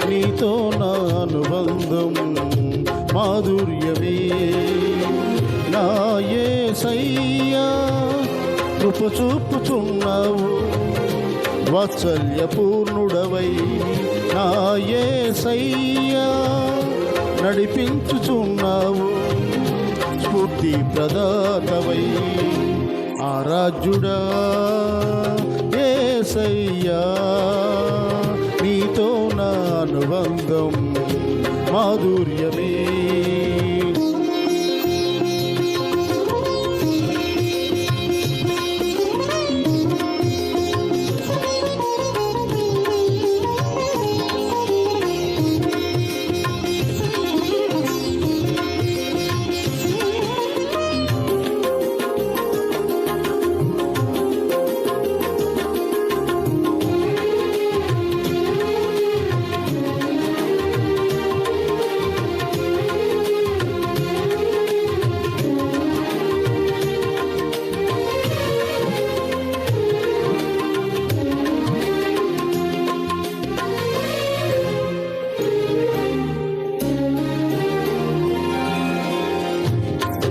నీతో నా అనుబంధం మాధుర్యమే. నా యేసయ్యా కృప చూపుచున్నావు, వాత్సల్యపూర్ణుడవై నా యేసయ్యా నడిపించుచున్నావు, స్ఫూర్తి ప్రదాతవై ఆరాధ్యుడా యేసయ్యా. నీతో నా అనుబంధం మాధుర్యమే.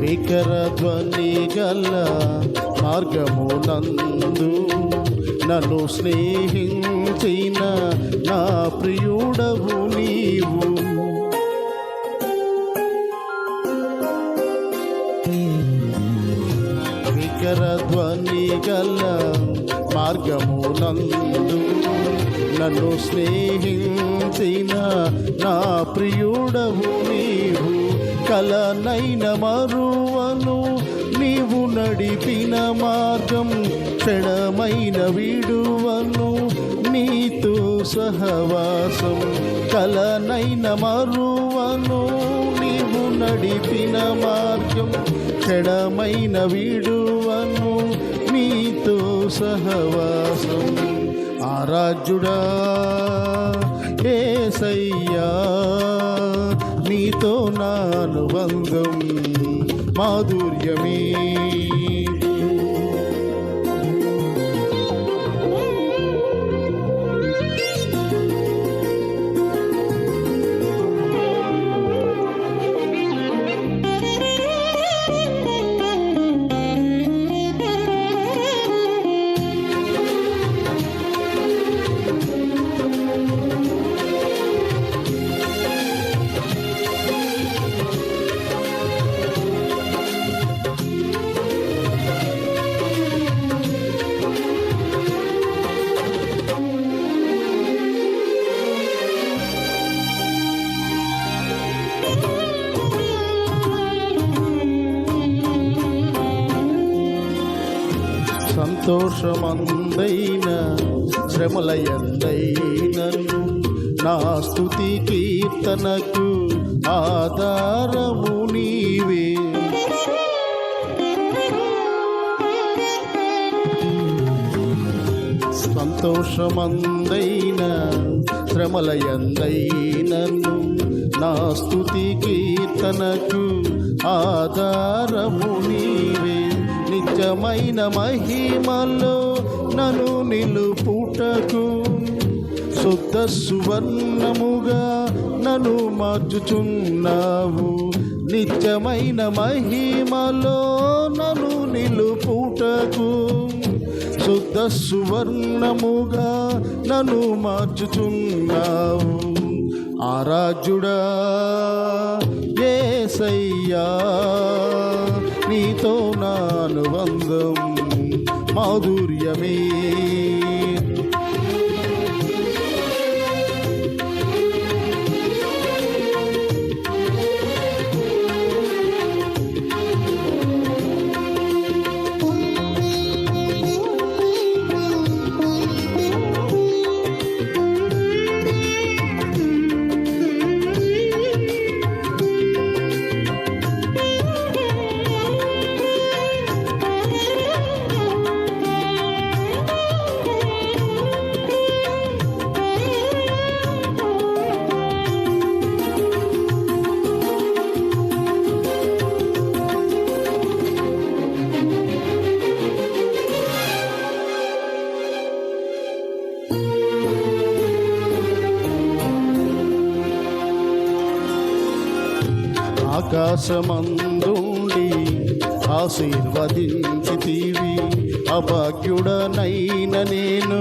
భీకర ధ్వని గల మార్గమునందు నన్ను స్నేహించిన నా ప్రియుడవు నీవు. భీకర ధ్వని గల మార్గమునందు నన్ను స్నేహించిన నా ప్రియుడవు నీవు. కలనైన మరువను నీవు నడిపిన మార్గం, క్షణమైన విడువను నీతో సహవాసం. కలనైన మరువను నీవు నడిపిన మార్గం, క్షణమైన విడువను నీతో సహవాసం. ఆరాధ్యుడా యేసయ్యా నీతో నా అనుబంధం మాధుర్యమే. సంతోషమందైన శ్రమలయందైనను నా స్తుతి కీర్తనకు ఆధారము నీవే. సంతోషమందైన శ్రమలయందైనను నా స్తుతి కీర్తనకు ఆధారము నీవే. నిజమైన మహిమలో నన్ను నిలుపుటకు శుద్ధ సువర్ణముగా నన్ను మార్చుచున్నావు. నిజమైన మహిమలో నన్ను నిలుపుటకు శుద్ధ సువర్ణముగా నన్ను మార్చుచున్నావు. ఆరాధ్యుడా యేసయ్యా నీతో నా అనుబంధం మాధుర్యమే. ఆకాశమందుండి ఆశీర్వదించితివి, అభాగ్యుడనైన నేను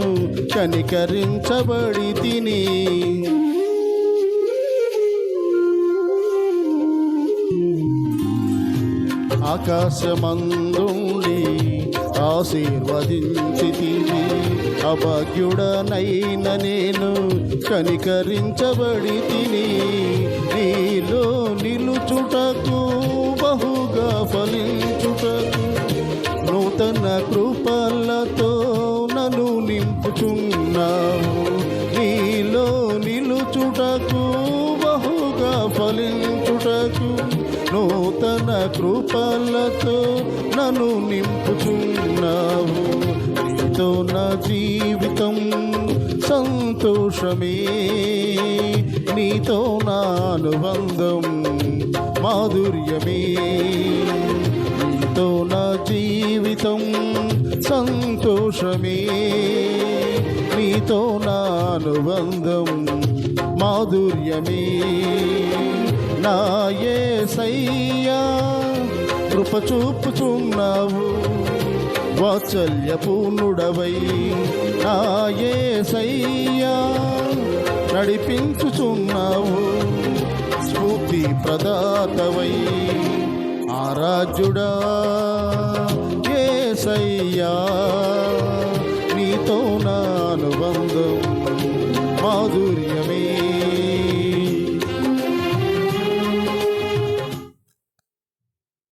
కనికరించబడి తిని. ఆకాశమందుండి ఆశీర్వదించితివి, అభాగ్యుడనైన నేను కనికరించబడి తిని. నీలో నిలుచుటకు బహుగా ఫలించుటకు నూతన కృపలతో నన్ను నింపుచున్నావు. నీలో నిలుచుటకు బహుగా ఫలించుటకు నూతన కృపలతో నన్ను నింపుచున్నావు. నీతో నా జీవితం సంతోషమే, నీతో నా అనుబంధం మాధుర్యమే. నీతో నా జీవితం సంతోషమే, నీతో నా అనుబంధం మాధుర్యమే. నా యేసయ్యా కృప చూపుచున్నావు, వాత్సల్యపూర్ణుడవై. నా యేసయ్యా నడిపించుచున్నావు, స్ఫూర్తి ప్రదాతవై. ఆరాధ్యుడా యేసయ్యా